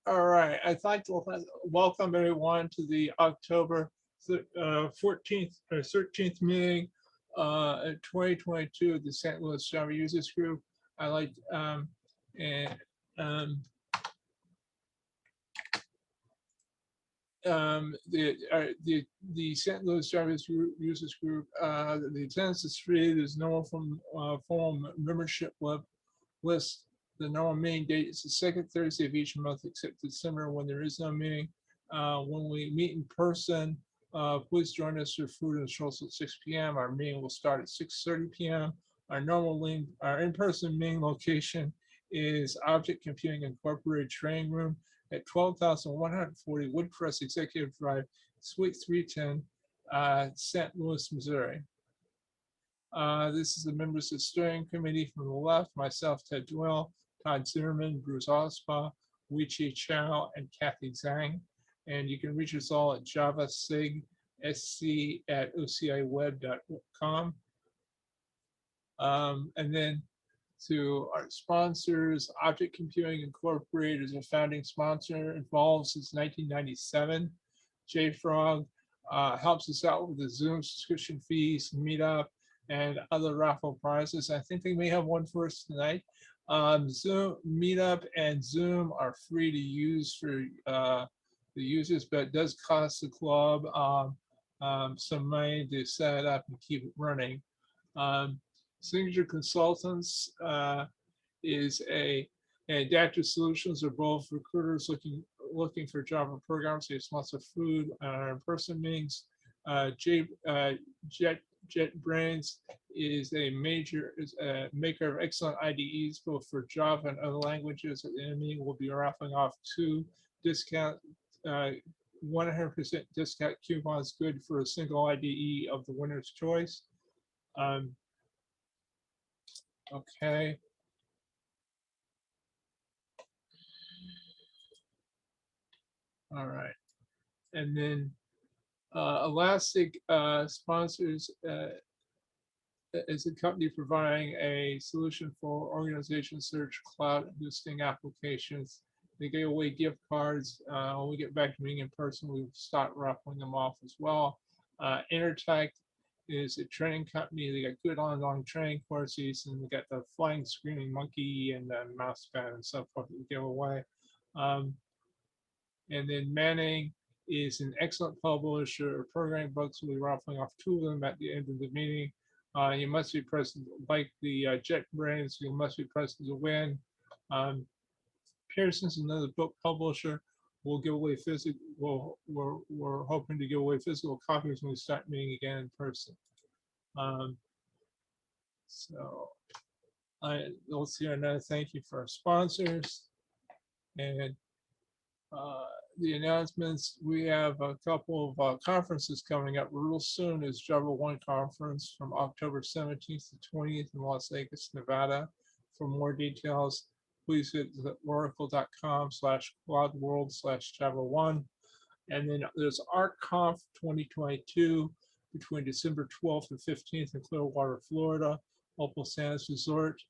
All right, I'd like to welcome everyone to the October 14th or 13th meeting in 2022 of the St. Louis Java Users Group. I like and um, the St. Louis Java Users Group. The attendance is free. There's no formal membership list. The normal meeting date is the second Thursday of each month, except December when there is no meeting. When we meet in person, please join us for food and socials at 6 p.m. Our meeting will start at 6:30 p.m. Our in-person meeting location is Object Computing Incorporated Training Room at 12,140 Woodcrest Executive Drive, Suite 310, St. Louis, Missouri. This is the members of the steering committee from the left, myself, Ted Dwell, Todd Zimmerman, Bruce Ospa, Weiqi Chow, and Kathy Zhang. And you can reach us all at javasig@ociweb.com. And then to our sponsors, Object Computing Incorporated is a founding sponsor, involved since 1997. JFrog helps us out with the Zoom subscription fees, Meetup, and other raffle prizes. I think they may have one for us tonight. Zoom, Meetup, and Zoom are free to use for the users, but it does cost the club some money to set it up and keep it running. Signature Consultants is and Adaptive Solutions are both recruiters looking for Java programs. There's lots of food in-person meetings. JetBrains is a maker of excellent IDEs both for Java and other languages. At the end of the meeting, we'll be raffling off 2 discount 100% discount coupons good for a single IDE of the winner's choice. Okay. All right. And then Elastic sponsors is a company providing a solution for organization search cloud hosting applications. They give away gift cards. When we get back to meeting in person, we'll start raffling them off as well. Intertech is a training company. They got good online training courses, and we got the flying screaming monkey and the mouse pad and so forth that we give away. And then Manning is an excellent publisher of programming books. We'll be raffling off 2 of them at the end of the meeting. You must be present, like the JetBrains, you must be present to win. Pearson's another book publisher. We'll give away physical. We're hoping to give away physical copies when we start meeting again in person. So let's hear another thank you for our sponsors and the announcements. We have a couple of conferences coming up real soon. Is Java One conference from October 17th to 20th in Las Vegas, Nevada. For more details, please visit oracle.com/cloudworld/Java1. And then there's ArtConf 2022 between December 12th and 15th in Clearwater, Florida, Opal Sands Resort.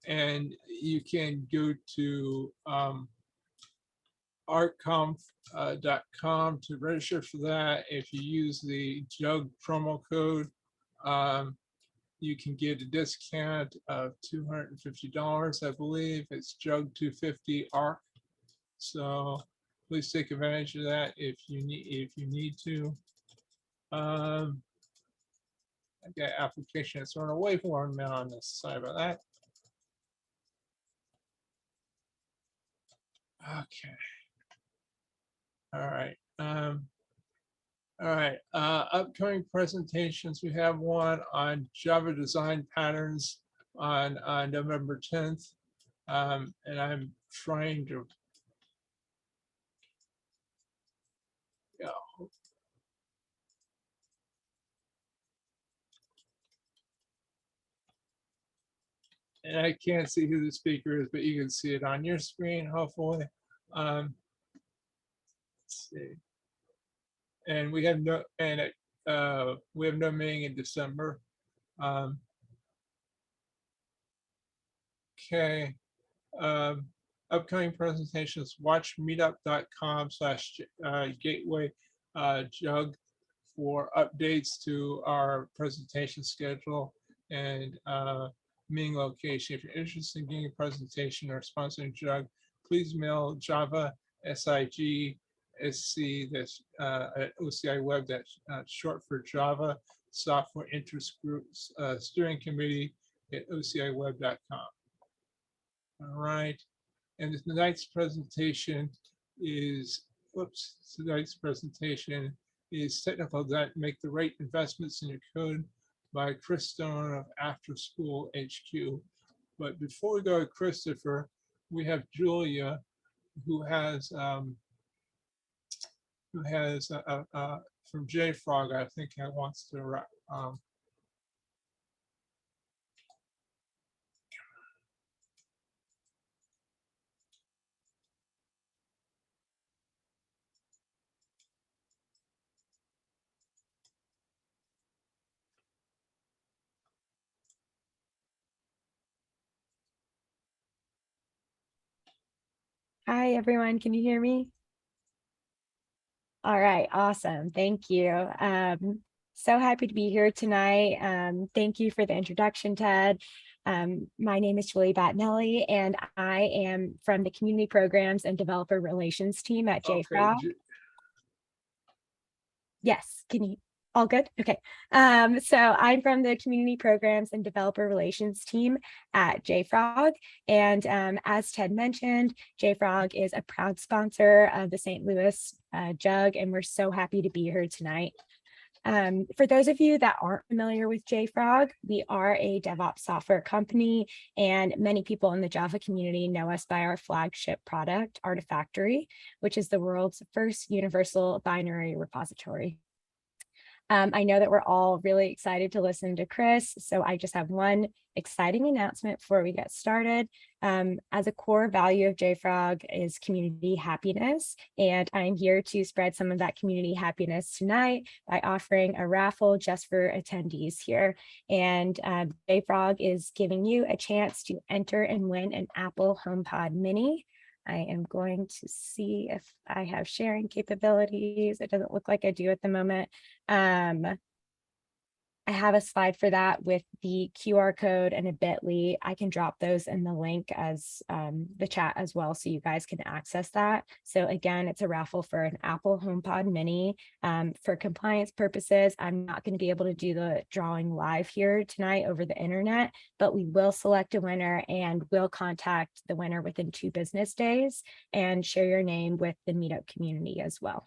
And you can go to artconf.com to register for that. If you use the JUG promo code, you can get a discount of $250, I believe. It's JUG 250 ARC. So please take advantage of that if you need to. I got application that's run away from me on this. Sorry about that. Okay. All right. All right. Upcoming presentations. We have one on Java design patterns on November 10th. And I'm trying to. Yeah. And I can't see who the speaker is, but you can see it on your screen, hopefully. Let's see. And we have no meeting in December. Um, okay. Upcoming presentations, watch meetup.com/gateway jug for updates to our presentation schedule and meeting location. If you're interested in getting a presentation or sponsoring jug, please mail Java SIG SC, that's at OCI Web, that's short for Java Software Interest Groups Steering Committee at ociweb.com. All right. And tonight's presentation is, tonight's presentation is Technical Debt, Make the Right Investments in Your Code by Chris Stone of AfterSchool HQ. But before we go to Christopher, we have Julia, who has from JFrog, I think, wants to Hi, everyone. Can you hear me? All right, awesome. Thank you. So happy to be here tonight. Thank you for the introduction, Ted. My name is Julie Battinelli, and I am from the Community Programs and Developer Relations team at JFrog. Okay. Yes, can you? All good? Okay. So I'm from the Community Programs and Developer Relations team at JFrog. And as Ted mentioned, JFrog is a proud sponsor of the St. Louis Jug, and we're so happy to be here tonight. For those of you that aren't familiar with JFrog, we are a DevOps software company, and many people in the Java community know us by our flagship product, Artifactory, which is the world's first universal binary repository. I know that we're all really excited to listen to Chris, so I just have one exciting announcement before we get started. As a core value of JFrog is community happiness, and I'm here to spread some of that community happiness tonight by offering a raffle just for attendees here. And JFrog is giving you a chance to enter and win an Apple HomePod Mini. I am going to see if I have sharing capabilities. It doesn't look like I do at the moment. I have a slide for that with the QR code and a bit.ly. I can drop those in the link as the chat as well, so you guys can access that. So again, it's a raffle for an Apple HomePod Mini. For compliance purposes, I'm not going to be able to do the drawing live here tonight over the internet, but we will select a winner and we'll contact the winner within 2 business days and share your name with the meetup community as well.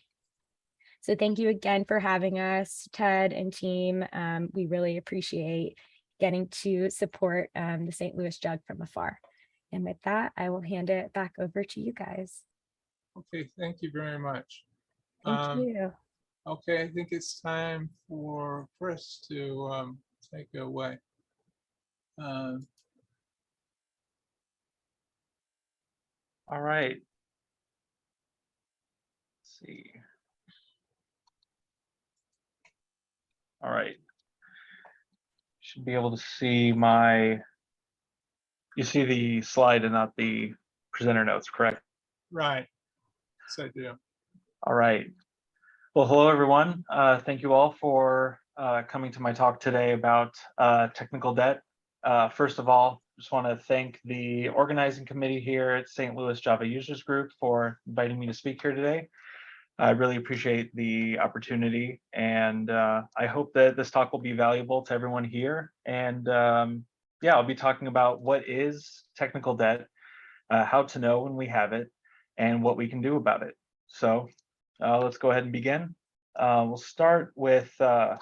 So thank you again for having us, Ted and team. We really appreciate getting to support the St. Louis Jug from afar. And with that, I will hand it back over to you guys. Okay, thank you very much. Thank you. Okay, I think it's time for Chris to take it away. All right. Let's see. All right. Should be able to see my, you see the slide and not the presenter notes, correct? Right. So I do. All right. Well, hello, everyone. Thank you all for coming to my talk today about technical debt. First of all, just want to thank the organizing committee here at St. Louis Java Users Group for inviting me to speak here today. I really appreciate the opportunity, and I hope that this talk will be valuable to everyone here. And yeah, I'll be talking about what is technical debt, how to know when we have it, and what we can do about it. So let's go ahead and begin. We'll start with a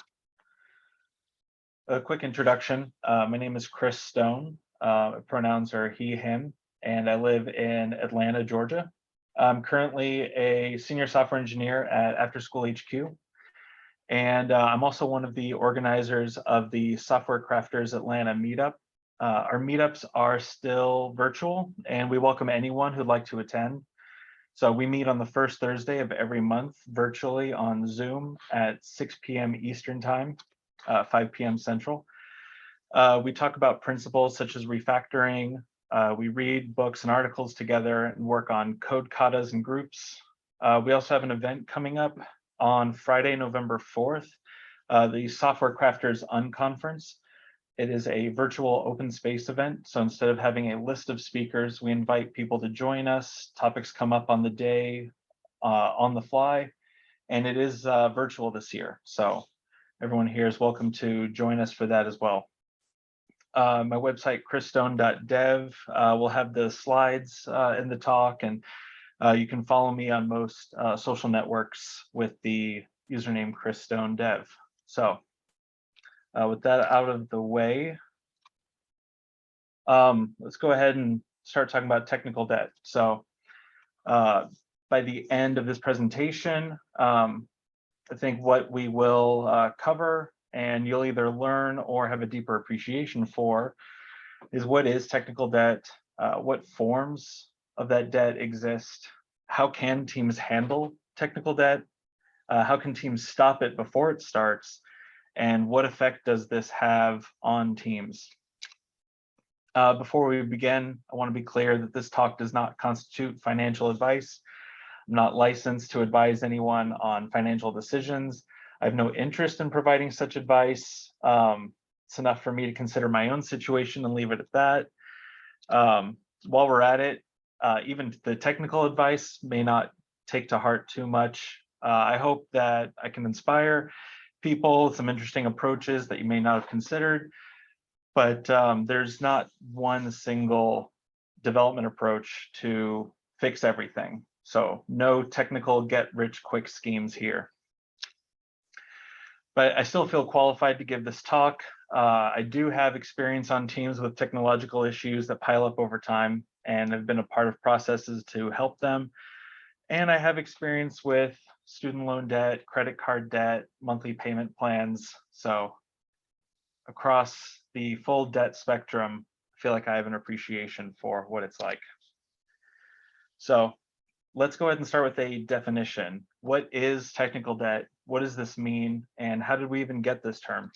quick introduction. My name is Chris Stone. Pronouns are he, him, and I live in Atlanta, Georgia. I'm currently a senior software engineer at AfterSchool HQ. And I'm also one of the organizers of the Software Crafters Atlanta meetup. Our meetups are still virtual, and we welcome anyone who'd like to attend. So we meet on the first Thursday of every month virtually on Zoom at 6 p.m. Eastern time, 5 p.m. Central. We talk about principles such as refactoring. We read books and articles together and work on code katas and groups. We also have an event coming up on Friday, November 4th, the Software Crafters Unconference. It is a virtual open space event. So instead of having a list of speakers, we invite people to join us. Topics come up on the day, on the fly, and it is virtual this year. So everyone here is welcome to join us for that as well. My website, chrisstone.dev, will have the slides in the talk, and you can follow me on most social networks with the username chrisstonedev. So with that out of the way, let's go ahead and start talking about technical debt. So by the end of this presentation, I think what we will cover, and you'll either learn or have a deeper appreciation for, is what is technical debt, what forms of that debt exist, how can teams handle technical debt, how can teams stop it before it starts, and what effect does this have on teams? Before we begin, I want to be clear that this talk does not constitute financial advice. I'm not licensed to advise anyone on financial decisions. I have no interest in providing such advice. It's enough for me to consider my own situation and leave it at that. While we're at it, even the technical advice may not take to heart too much. I hope that I can inspire people with some interesting approaches that you may not have considered, but there's not one single development approach to fix everything. So no technical get-rich-quick schemes here. But I still feel qualified to give this talk. I do have experience on teams with technological issues that pile up over time, and have been a part of processes to help them. And I have experience with student loan debt, credit card debt, monthly payment plans. So across the full debt spectrum, I feel like I have an appreciation for what it's like. So let's go ahead and start with a definition. What is technical debt? What does this mean? And how did we even get this term?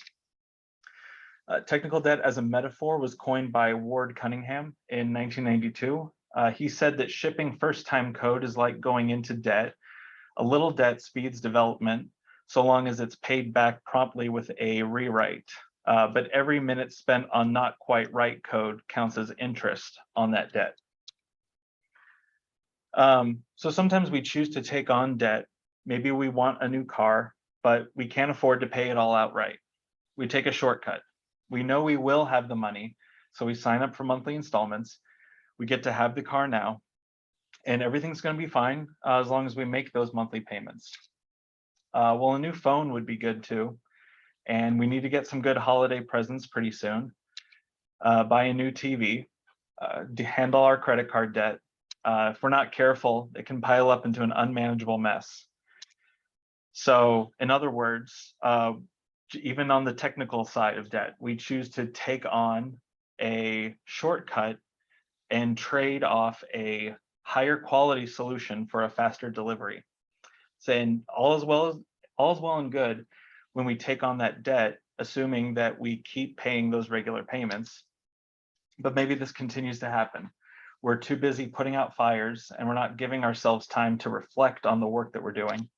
Technical debt as a metaphor was coined by Ward Cunningham in 1992. He said that shipping first-time code is like going into debt. A little debt speeds development, so long as it's paid back promptly with a rewrite. But every minute spent on not quite right code counts as interest on that debt. So sometimes we choose to take on debt. Maybe we want a new car, but we can't afford to pay it all outright. We take a shortcut. We know we will have the money, so we sign up for monthly installments. We get to have the car now, and everything's going to be fine as long as we make those monthly payments. Well, a new phone would be good too, and we need to get some good holiday presents pretty soon. Buy a new TV, to handle our credit card debt. If we're not careful, it can pile up into an unmanageable mess. So in other words, even on the technical side of debt, we choose to take on a shortcut and trade off a higher quality solution for a faster delivery. Saying all is well and good when we take on that debt, assuming that we keep paying those regular payments. But maybe this continues to happen. We're too busy putting out fires, and we're not giving ourselves time to reflect on the work that we're doing.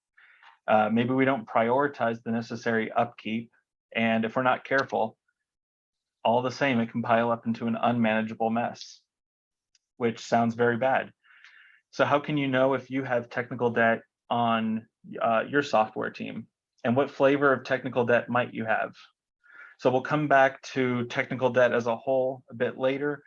Maybe we don't prioritize the necessary upkeep, and if we're not careful, all the same, it can pile up into an unmanageable mess, which sounds very bad. So how can you know if you have technical debt on your software team? And what flavor of technical debt might you have? So we'll come back to technical debt as a whole a bit later,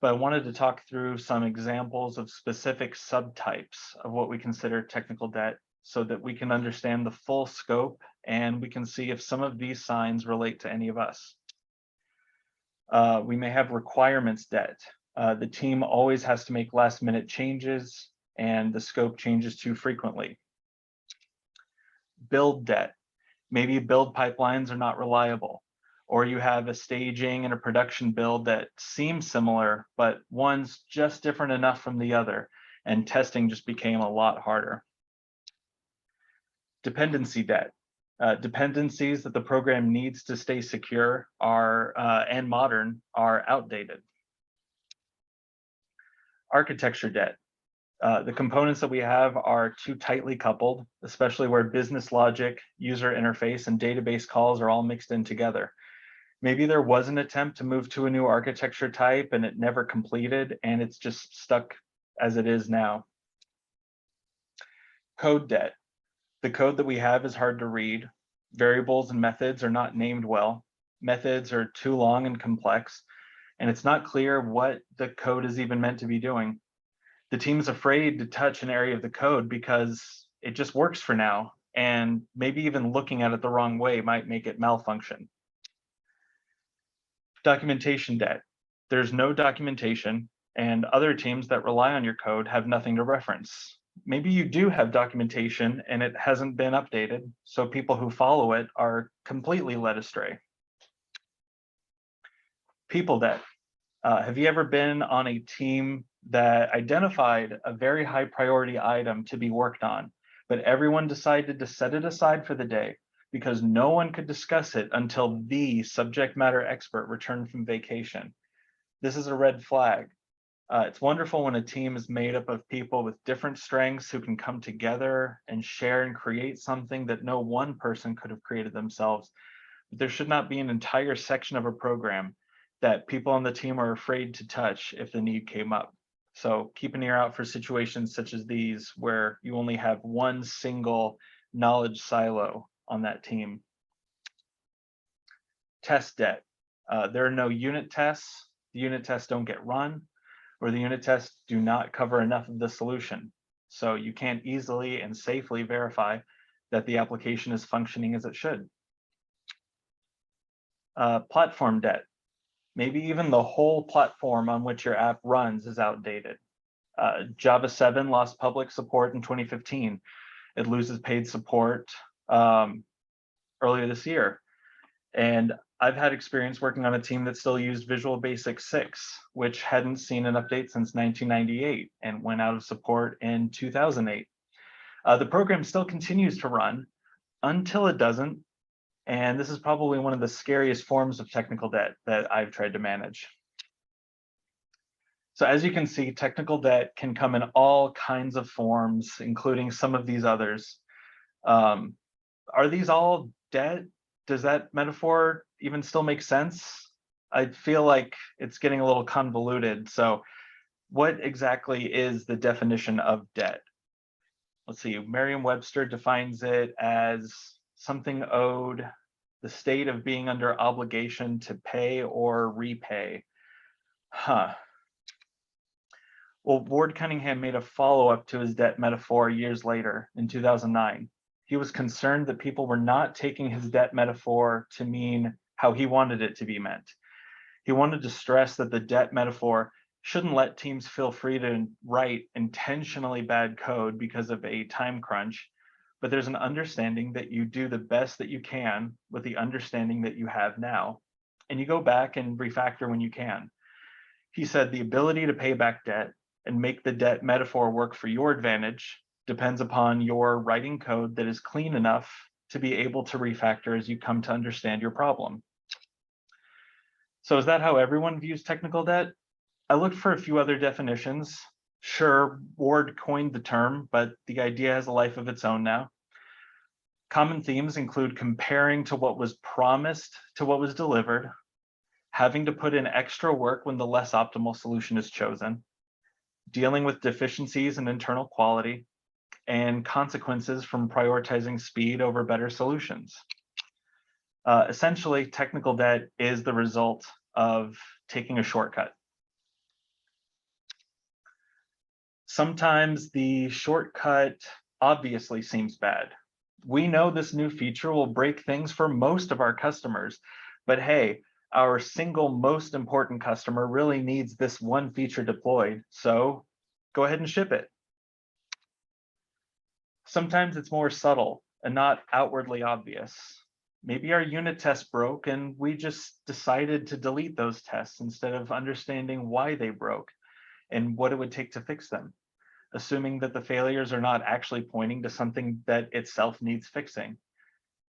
but I wanted to talk through some examples of specific subtypes of what we consider technical debt so that we can understand the full scope and we can see if some of these signs relate to any of us. We may have requirements debt. The team always has to make last-minute changes and the scope changes too frequently. Build debt. Maybe build pipelines are not reliable, or you have a staging and a production build that seems similar, but one's just different enough from the other, and testing just became a lot harder. Dependency debt. Dependencies that the program needs to stay secure are and modern are outdated. Architecture debt. The components that we have are too tightly coupled, especially where business logic, user interface, and database calls are all mixed in together. Maybe there was an attempt to move to a new architecture type and it never completed, and it's just stuck as it is now. Code debt. The code that we have is hard to read. Variables and methods are not named well. Methods are too long and complex, and it's not clear what the code is even meant to be doing. The team is afraid to touch an area of the code because it just works for now, and maybe even looking at it the wrong way might make it malfunction. Documentation debt. There's no documentation, and other teams that rely on your code have nothing to reference. Maybe you do have documentation and it hasn't been updated, so people who follow it are completely led astray. People debt. Have you ever been on a team that identified a very high priority item to be worked on, but everyone decided to set it aside for the day because no one could discuss it until the subject matter expert returned from vacation? This is a red flag. It's wonderful when a team is made up of people with different strengths who can come together and share and create something that no one person could have created themselves. But there should not be an entire section of a program that people on the team are afraid to touch if the need came up. So keep an ear out for situations such as these where you only have one single knowledge silo on that team. Test debt. There are no unit tests. The unit tests don't get run, or the unit tests do not cover enough of the solution. So you can't easily and safely verify that the application is functioning as it should. Platform debt. Maybe even the whole platform on which your app runs is outdated. Java 7 lost public support in 2015. It loses paid support earlier this year. And I've had experience working on a team that still used Visual Basic 6, which hadn't seen an update since 1998 and went out of support in 2008. The program still continues to run until it doesn't. And this is probably one of the scariest forms of technical debt that I've tried to manage. So as you can see, technical debt can come in all kinds of forms, including some of these others. Are these all debt? Does that metaphor even still make sense? I feel like it's getting a little convoluted. So what exactly is the definition of debt? Let's see, Merriam-Webster defines it as something owed, the state of being under obligation to pay or repay. Well, Ward Cunningham made a follow-up to his debt metaphor years later in 2009. He was concerned that people were not taking his debt metaphor to mean how he wanted it to be meant. He wanted to stress that the debt metaphor shouldn't let teams feel free to write intentionally bad code because of a time crunch, but there's an understanding that you do the best that you can with the understanding that you have now, and you go back and refactor when you can. He said the ability to pay back debt and make the debt metaphor work for your advantage depends upon your writing code that is clean enough to be able to refactor as you come to understand your problem. So is that how everyone views technical debt? I looked for a few other definitions. Sure, Ward coined the term, but the idea has a life of its own now. Common themes include comparing to what was promised to what was delivered, having to put in extra work when the less optimal solution is chosen, dealing with deficiencies in internal quality, and consequences from prioritizing speed over better solutions. Essentially, technical debt is the result of taking a shortcut. Sometimes the shortcut obviously seems bad. We know this new feature will break things for most of our customers, but hey, our single most important customer really needs this one feature deployed, so go ahead and ship it. Sometimes it's more subtle and not outwardly obvious. Maybe our unit test broke and we just decided to delete those tests instead of understanding why they broke and what it would take to fix them, assuming that the failures are not actually pointing to something that itself needs fixing.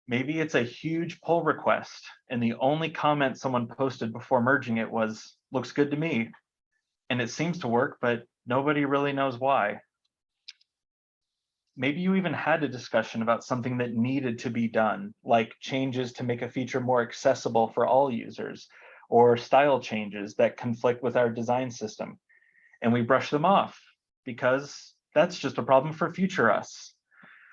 Maybe it's a huge pull request and the only comment someone posted before merging it was, looks good to me. And it seems to work, but nobody really knows why. Maybe you even had a discussion about something that needed to be done, like changes to make a feature more accessible for all users, or style changes that conflict with our design system. And we brush them off because that's just a problem for future us.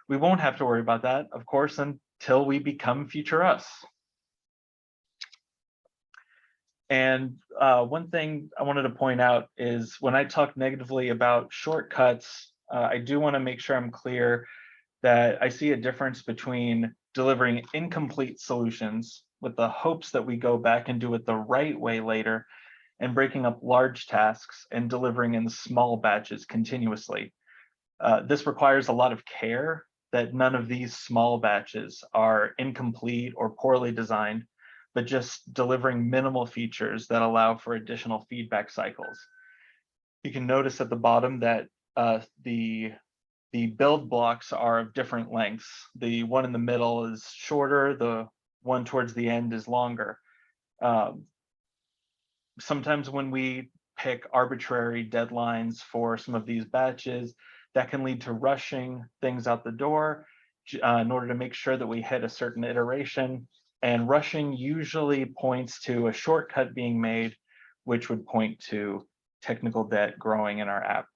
We won't have to worry about that, of course, until we become future us. And one thing I wanted to point out is when I talk negatively about shortcuts, I do want to make sure I'm clear that I see a difference between delivering incomplete solutions with the hopes that we go back and do it the right way later, and breaking up large tasks and delivering in small batches continuously. This requires a lot of care that none of these small batches are incomplete or poorly designed, but just delivering minimal features that allow for additional feedback cycles. You can notice at the bottom that the build blocks are of different lengths. The one in the middle is shorter, the one towards the end is longer. Sometimes when we pick arbitrary deadlines for some of these batches, that can lead to rushing things out the door in order to make sure that we hit a certain iteration. And rushing usually points to a shortcut being made, which would point to technical debt growing in our app.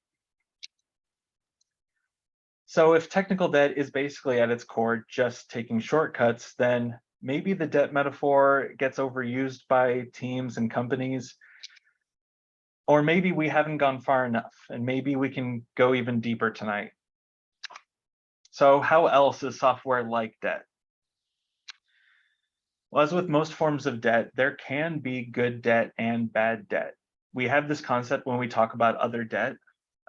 So if technical debt is basically at its core just taking shortcuts, then maybe the debt metaphor gets overused by teams and companies, or maybe we haven't gone far enough, and maybe we can go even deeper tonight. So how else is software like debt? Well, as with most forms of debt, there can be good debt and bad debt. We have this concept when we talk about other debt.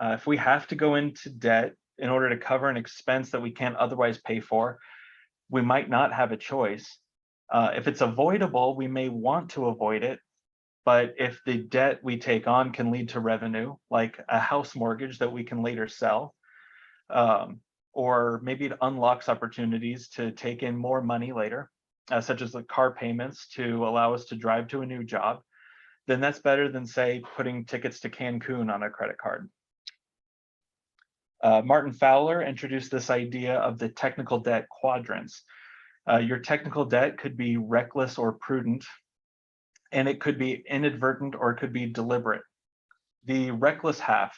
If we have to go into debt in order to cover an expense that we can't otherwise pay for, we might not have a choice. If it's avoidable, we may want to avoid it. But if the debt we take on can lead to revenue, like a house mortgage that we can later sell, or maybe it unlocks opportunities to take in more money later, such as the car payments to allow us to drive to a new job, then that's better than, say, putting tickets to Cancun on a credit card. Martin Fowler introduced this idea of the technical debt quadrants. Your technical debt could be reckless or prudent, and it could be inadvertent or it could be deliberate. The reckless half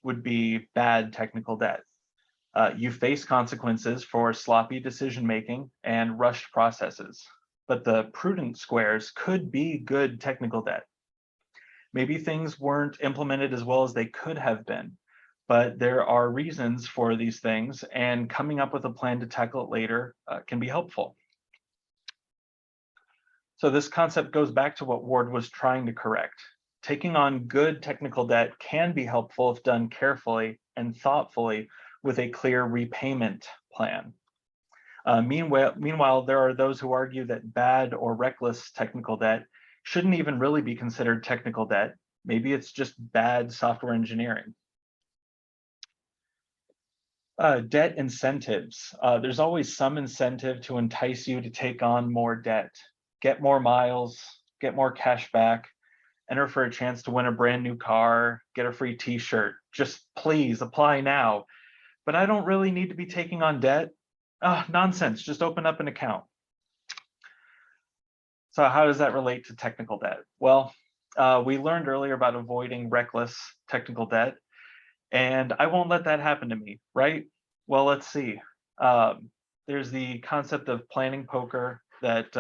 would be bad technical debt. You face consequences for sloppy decision-making and rushed processes, but the prudent squares could be good technical debt. Maybe things weren't implemented as well as they could have been, but there are reasons for these things, and coming up with a plan to tackle it later can be helpful. So this concept goes back to what Ward was trying to correct. Taking on good technical debt can be helpful if done carefully and thoughtfully with a clear repayment plan. Meanwhile, there are those who argue that bad or reckless technical debt shouldn't even really be considered technical debt. Maybe it's just bad software engineering. Debt incentives. There's always some incentive to entice you to take on more debt, get more miles, get more cash back, enter for a chance to win a brand new car, get a free t-shirt. Just please apply now. But I don't really need to be taking on debt. Nonsense, just open up an account. So how does that relate to technical debt? Well, we learned earlier about avoiding reckless technical debt, and I won't let that happen to me, right? Well, let's see. There's the concept of planning poker that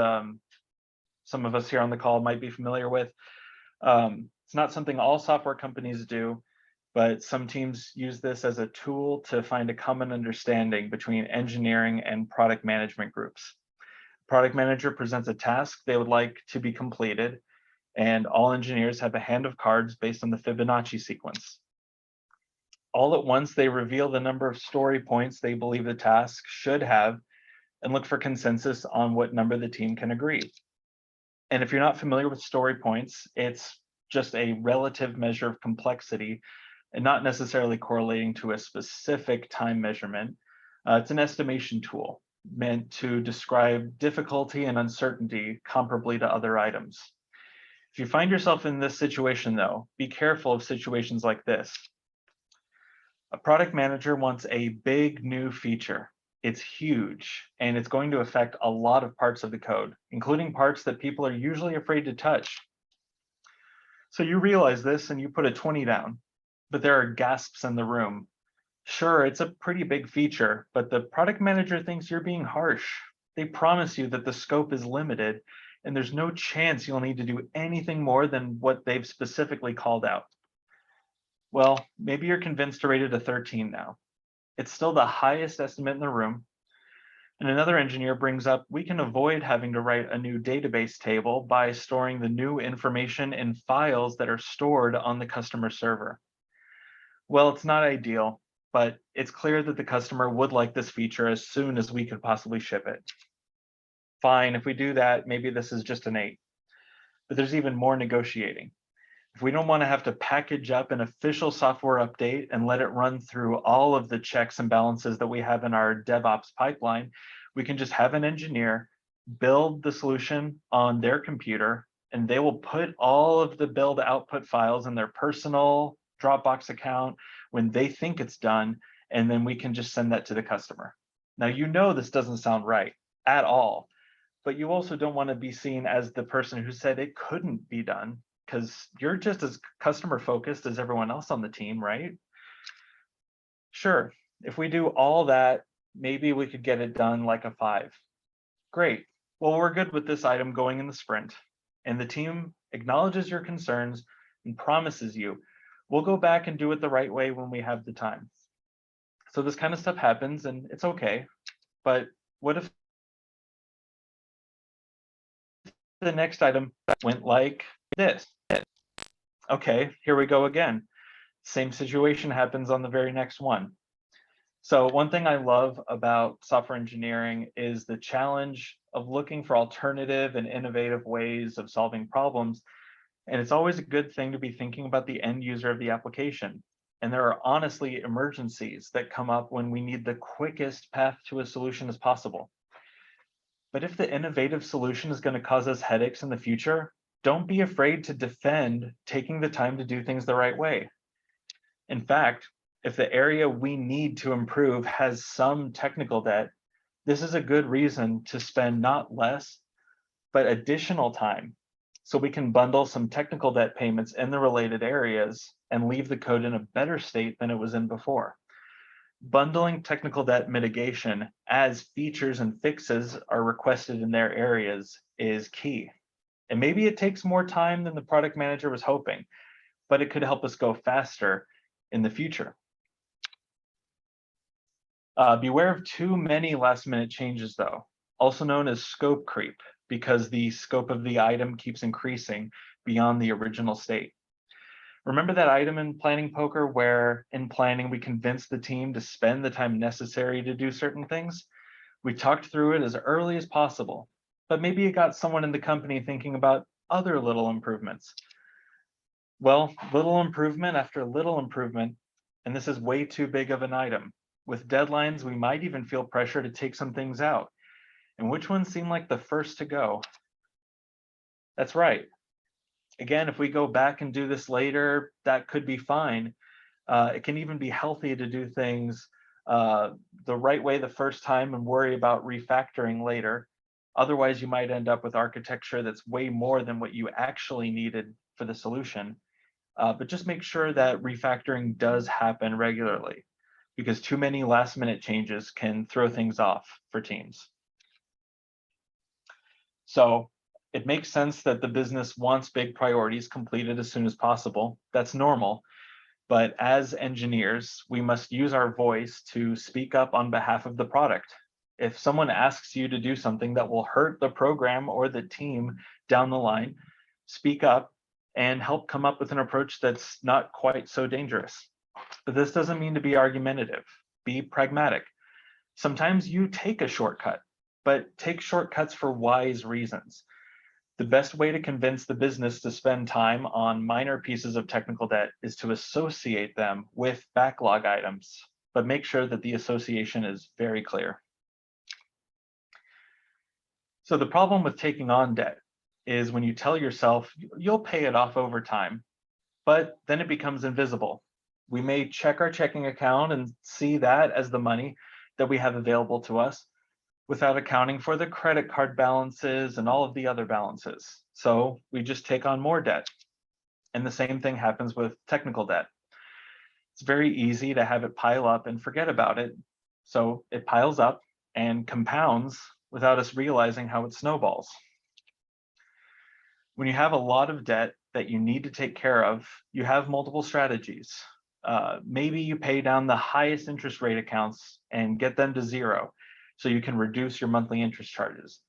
some of us here on the call might be familiar with. It's not something all software companies do, but some teams use this as a tool to find a common understanding between engineering and product management groups. Product manager presents a task they would like to be completed, and all engineers have a hand of cards based on the Fibonacci sequence. All at once, they reveal the number of story points they believe the task should have and look for consensus on what number the team can agree. And if you're not familiar with story points, it's just a relative measure of complexity and not necessarily correlating to a specific time measurement. It's an estimation tool. meant to describe difficulty and uncertainty comparably to other items. If you find yourself in this situation though, be careful of situations like this. A product manager wants a big new feature. It's huge, and it's going to affect a lot of parts of the code, including parts that people are usually afraid to touch. So you realize this and you put a 20 down, but there are gasps in the room. Sure, it's a pretty big feature, but the product manager thinks you're being harsh. They promise you that the scope is limited, and there's no chance you'll need to do anything more than what they've specifically called out. Well, maybe you're convinced to rate it a 13 now. It's still the highest estimate in the room. And another engineer brings up, we can avoid having to write a new database table by storing the new information in files that are stored on the customer server. Well, it's not ideal, but it's clear that the customer would like this feature as soon as we could possibly ship it. Fine, if we do that, maybe this is just an 8. But there's even more negotiating. If we don't want to have to package up an official software update and let it run through all of the checks and balances that we have in our DevOps pipeline, we can just have an engineer build the solution on their computer, and they will put all of the build output files in their personal Dropbox account when they think it's done, and then we can just send that to the customer. Now, you know this doesn't sound right at all, but you also don't want to be seen as the person who said it couldn't be done, because you're just as customer focused as everyone else on the team, right? Sure, if we do all that, maybe we could get it done like a 5. Great, well, we're good with this item going in the sprint, and the team acknowledges your concerns and promises you, we'll go back and do it the right way when we have the time. So this kind of stuff happens and it's okay, but what if the next item went like this? Okay, here we go again. Same situation happens on the very next one. So one thing I love about software engineering is the challenge of looking for alternative and innovative ways of solving problems. And it's always a good thing to be thinking about the end user of the application. And there are honestly emergencies that come up when we need the quickest path to a solution as possible. But if the innovative solution is going to cause us headaches in the future, don't be afraid to defend taking the time to do things the right way. In fact, if the area we need to improve has some technical debt, this is a good reason to spend not less, but additional time, so we can bundle some technical debt payments in the related areas and leave the code in a better state than it was in before. Bundling technical debt mitigation as features and fixes are requested in their areas is key. And maybe it takes more time than the product manager was hoping, but it could help us go faster in the future. Beware of too many last-minute changes, though, also known as scope creep, because the scope of the item keeps increasing beyond the original state. Remember that item in planning poker where in planning we convinced the team to spend the time necessary to do certain things? We talked through it as early as possible, but maybe it got someone in the company thinking about other little improvements. Well, little improvement after little improvement, and this is way too big of an item. With deadlines, we might even feel pressure to take some things out. And which ones seem like the first to go? That's right. Again, if we go back and do this later, that could be fine. It can even be healthy to do things the right way the first time and worry about refactoring later. Otherwise, you might end up with architecture that's way more than what you actually needed for the solution. But just make sure that refactoring does happen regularly, because too many last-minute changes can throw things off for teams. So it makes sense that the business wants big priorities completed as soon as possible. That's normal. But as engineers, we must use our voice to speak up on behalf of the product. If someone asks you to do something that will hurt the program or the team down the line, speak up and help come up with an approach that's not quite so dangerous. But this doesn't mean to be argumentative. Be pragmatic. Sometimes you take a shortcut, but take shortcuts for wise reasons. The best way to convince the business to spend time on minor pieces of technical debt is to associate them with backlog items, but make sure that the association is very clear. So the problem with taking on debt is when you tell yourself you'll pay it off over time, but then it becomes invisible. We may check our checking account and see that as the money that we have available to us without accounting for the credit card balances and all of the other balances. So we just take on more debt. And the same thing happens with technical debt. It's very easy to have it pile up and forget about it. So it piles up and compounds without us realizing how it snowballs. When you have a lot of debt that you need to take care of, you have multiple strategies. Maybe you pay down the highest interest rate accounts and get them to zero, so you can reduce your monthly interest charges.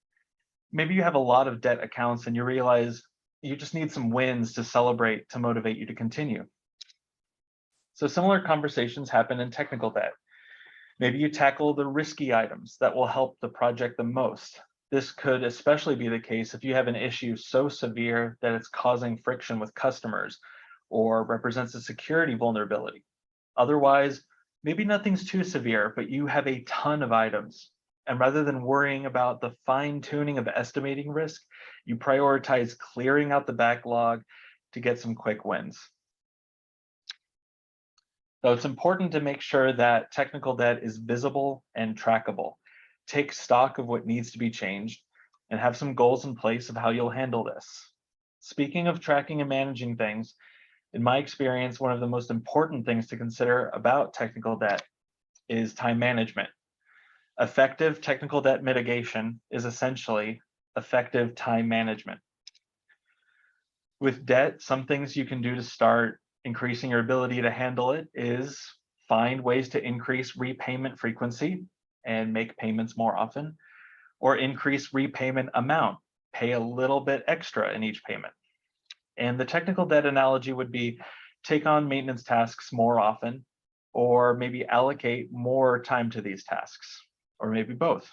Maybe you have a lot of debt accounts and you realize you just need some wins to celebrate to motivate you to continue. So similar conversations happen in technical debt. Maybe you tackle the risky items that will help the project the most. This could especially be the case if you have an issue so severe that it's causing friction with customers or represents a security vulnerability. Otherwise, maybe nothing's too severe, but you have a ton of items. And rather than worrying about the fine tuning of estimating risk, you prioritize clearing out the backlog to get some quick wins. So it's important to make sure that technical debt is visible and trackable. Take stock of what needs to be changed and have some goals in place of how you'll handle this. Speaking of tracking and managing things, in my experience, one of the most important things to consider about technical debt is time management. Effective technical debt mitigation is essentially effective time management. With debt, some things you can do to start increasing your ability to handle it is find ways to increase repayment frequency and make payments more often, or increase repayment amount, pay a little bit extra in each payment. And the technical debt analogy would be take on maintenance tasks more often, or maybe allocate more time to these tasks, or maybe both.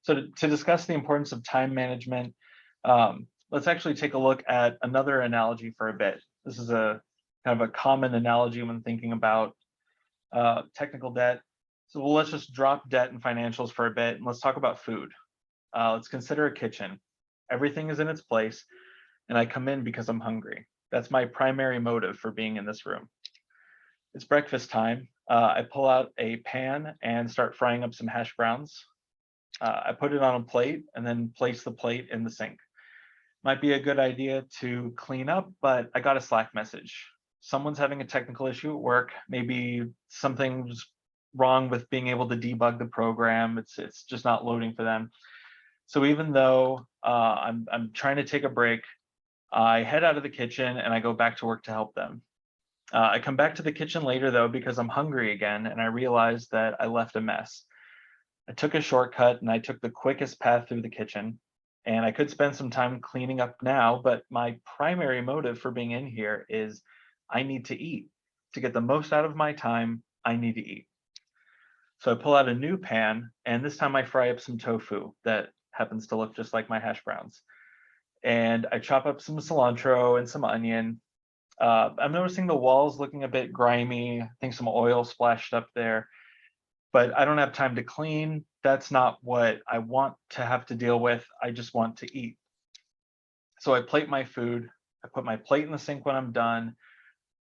So to discuss the importance of time management, let's actually take a look at another analogy for a bit. This is a kind of a common analogy when thinking about technical debt. So let's just drop debt and financials for a bit and let's talk about food. Let's consider a kitchen. Everything is in its place and I come in because I'm hungry. That's my primary motive for being in this room. It's breakfast time. I pull out a pan and start frying up some hash browns. I put it on a plate and then place the plate in the sink. Might be a good idea to clean up, but I got a Slack message. Someone's having a technical issue at work. Maybe something's wrong with being able to debug the program. It's just not loading for them. So even though I'm trying to take a break, I head out of the kitchen and I go back to work to help them. I come back to the kitchen later though because I'm hungry again and I realized that I left a mess. I took a shortcut and I took the quickest path through the kitchen. And I could spend some time cleaning up now, but my primary motive for being in here is I need to eat. To get the most out of my time, I need to eat. So I pull out a new pan, and this time I fry up some tofu that happens to look just like my hash browns. And I chop up some cilantro and some onion. I'm noticing the walls looking a bit grimy. I think some oil splashed up there, but I don't have time to clean. That's not what I want to have to deal with. I just want to eat. So I plate my food. I put my plate in the sink when I'm done.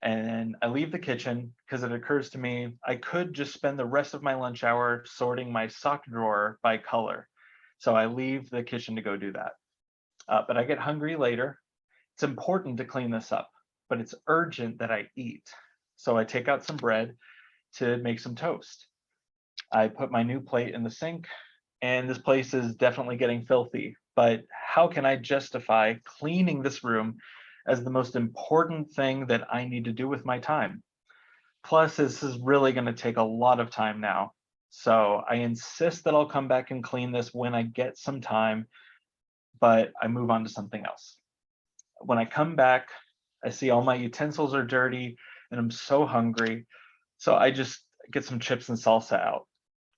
And I leave the kitchen because it occurs to me I could just spend the rest of my lunch hour sorting my sock drawer by color. So I leave the kitchen to go do that. But I get hungry later. It's important to clean this up, but it's urgent that I eat. So I take out some bread to make some toast. I put my new plate in the sink, and this place is definitely getting filthy, but how can I justify cleaning this room as the most important thing that I need to do with my time? Plus, this is really going to take a lot of time now. So I insist that I'll come back and clean this when I get some time, but I move on to something else. When I come back, I see all my utensils are dirty and I'm so hungry. So I just get some chips and salsa out.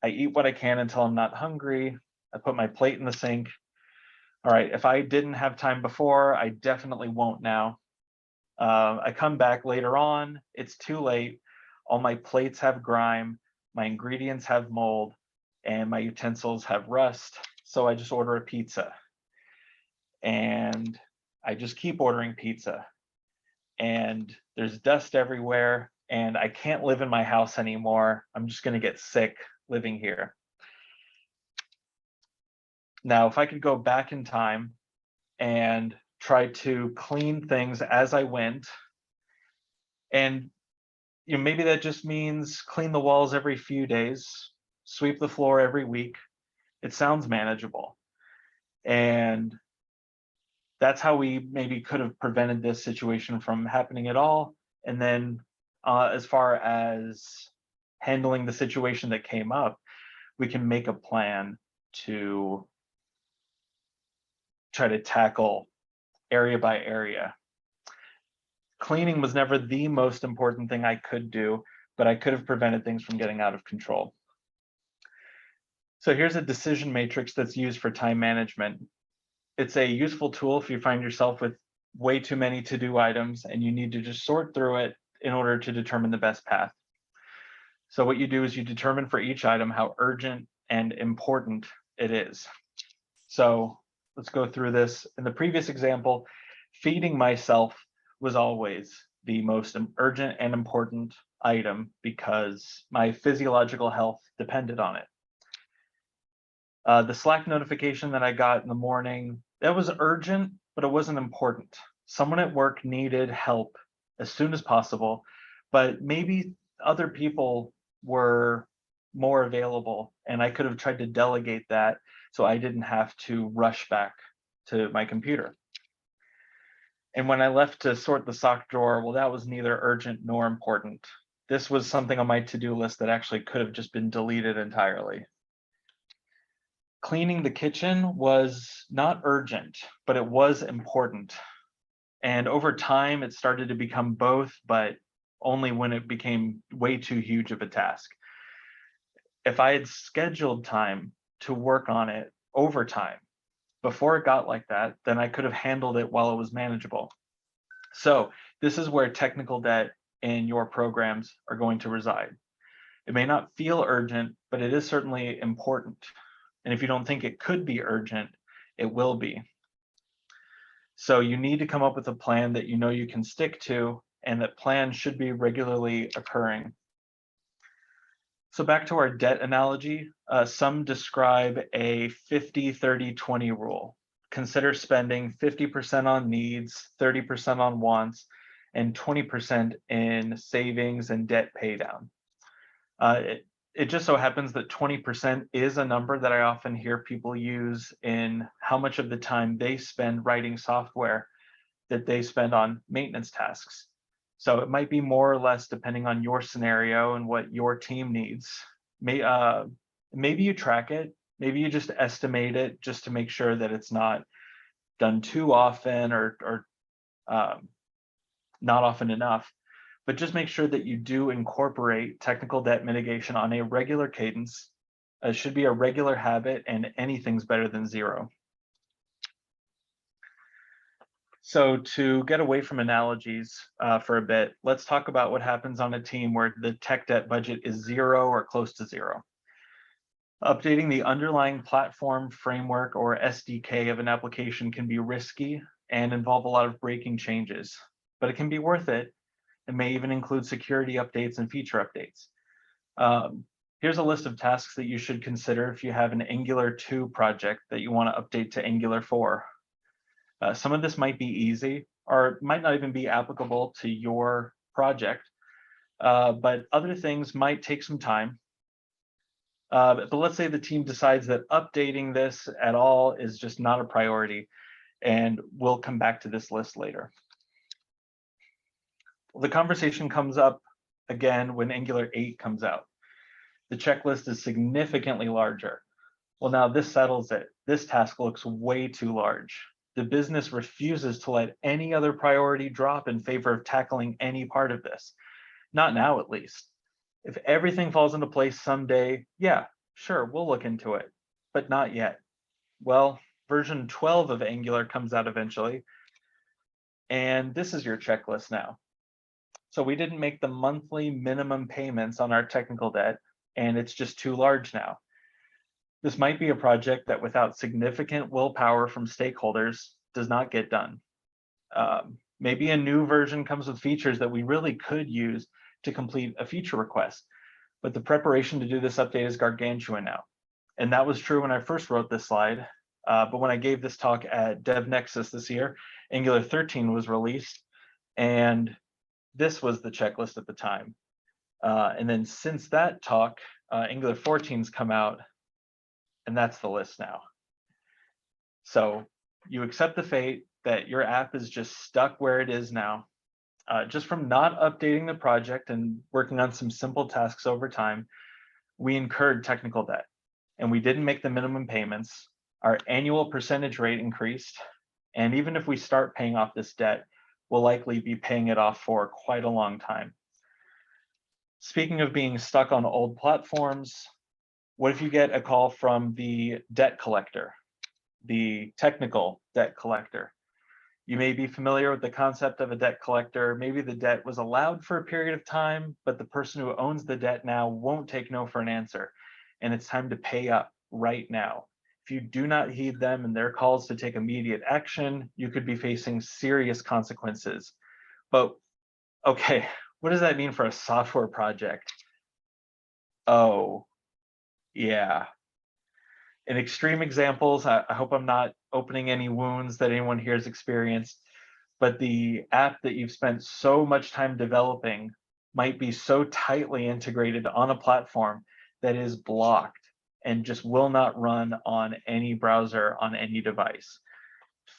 I eat what I can until I'm not hungry. I put my plate in the sink. All right, if I didn't have time before, I definitely won't now. I come back later on, it's too late. All my plates have grime, my ingredients have mold, and my utensils have rust, so I just order a pizza. And I just keep ordering pizza. And there's dust everywhere, and I can't live in my house anymore. I'm just going to get sick living here. Now, if I could go back in time and try to clean things as I went, and maybe that just means clean the walls every few days, sweep the floor every week. It sounds manageable. And that's how we maybe could have prevented this situation from happening at all. And then as far as handling the situation that came up, we can make a plan to try to tackle area by area. Cleaning was never the most important thing I could do, but I could have prevented things from getting out of control. So here's a decision matrix that's used for time management. It's a useful tool if you find yourself with way too many to-do items and you need to just sort through it in order to determine the best path. So what you do is you determine for each item how urgent and important it is. So let's go through this. In the previous example, feeding myself was always the most urgent and important item because my physiological health depended on it. The Slack notification that I got in the morning, that was urgent, but it wasn't important. Someone at work needed help as soon as possible, but maybe other people were more available and I could have tried to delegate that so I didn't have to rush back to my computer. And when I left to sort the sock drawer, well, that was neither urgent nor important. This was something on my to-do list that actually could have just been deleted entirely. Cleaning the kitchen was not urgent, but it was important. And over time, it started to become both, but only when it became way too huge of a task. If I had scheduled time to work on it over time, before it got like that, then I could have handled it while it was manageable. So this is where technical debt in your programs are going to reside. It may not feel urgent, but it is certainly important. And if you don't think it could be urgent, it will be. So you need to come up with a plan that you know you can stick to, and that plan should be regularly occurring. So back to our debt analogy, some describe a 50-30-20 rule. Consider spending 50% on needs, 30% on wants, and 20% in savings and debt paydown. It just so happens that 20% is a number that I often hear people use in how much of the time they spend writing software that they spend on maintenance tasks. So it might be more or less depending on your scenario and what your team needs. Maybe you track it, maybe you just estimate it just to make sure that it's not done too often or not often enough. But just make sure that you do incorporate technical debt mitigation on a regular cadence. It should be a regular habit, and anything's better than zero. So to get away from analogies for a bit, let's talk about what happens on a team where the tech debt budget is zero or close to zero. Updating the underlying platform, framework, or SDK of an application can be risky and involve a lot of breaking changes, but it can be worth it. It may even include security updates and feature updates. Here's a list of tasks that you should consider if you have an Angular 2 project that you want to update to Angular 4. Some of this might be easy, or it might not even be applicable to your project, but other things might take some time. But let's say the team decides that updating this at all is just not a priority, and we'll come back to this list later. The conversation comes up again when Angular 8 comes out. The checklist is significantly larger. Well, now this settles it. This task looks way too large. The business refuses to let any other priority drop in favor of tackling any part of this. Not now, at least. If everything falls into place someday, yeah, sure, we'll look into it, but not yet. Well, version 12 of Angular comes out eventually, and this is your checklist now. So we didn't make the monthly minimum payments on our technical debt, and it's just too large now. This might be a project that without significant willpower from stakeholders does not get done. Maybe a new version comes with features that we really could use to complete a feature request, but the preparation to do this update is gargantuan now. And that was true when I first wrote this slide, but when I gave this talk at DevNexus this year, Angular 13 was released, and this was the checklist at the time. And then since that talk, Angular 14's come out, and that's the list now. So you accept the fate that your app is just stuck where it is now, just from not updating the project and working on some simple tasks over time. We incurred technical debt, and we didn't make the minimum payments. Our annual percentage rate increased, and even if we start paying off this debt, we'll likely be paying it off for quite a long time. Speaking of being stuck on old platforms, what if you get a call from the debt collector, the technical debt collector? You may be familiar with the concept of a debt collector. Maybe the debt was allowed for a period of time, but the person who owns the debt now won't take no for an answer, and it's time to pay up right now. If you do not heed them and their calls to take immediate action, you could be facing serious consequences. But okay, what does that mean for a software project? Oh, yeah. In extreme examples, I hope I'm not opening any wounds that anyone here has experienced, but the app that you've spent so much time developing might be so tightly integrated on a platform that is blocked and just will not run on any browser on any device.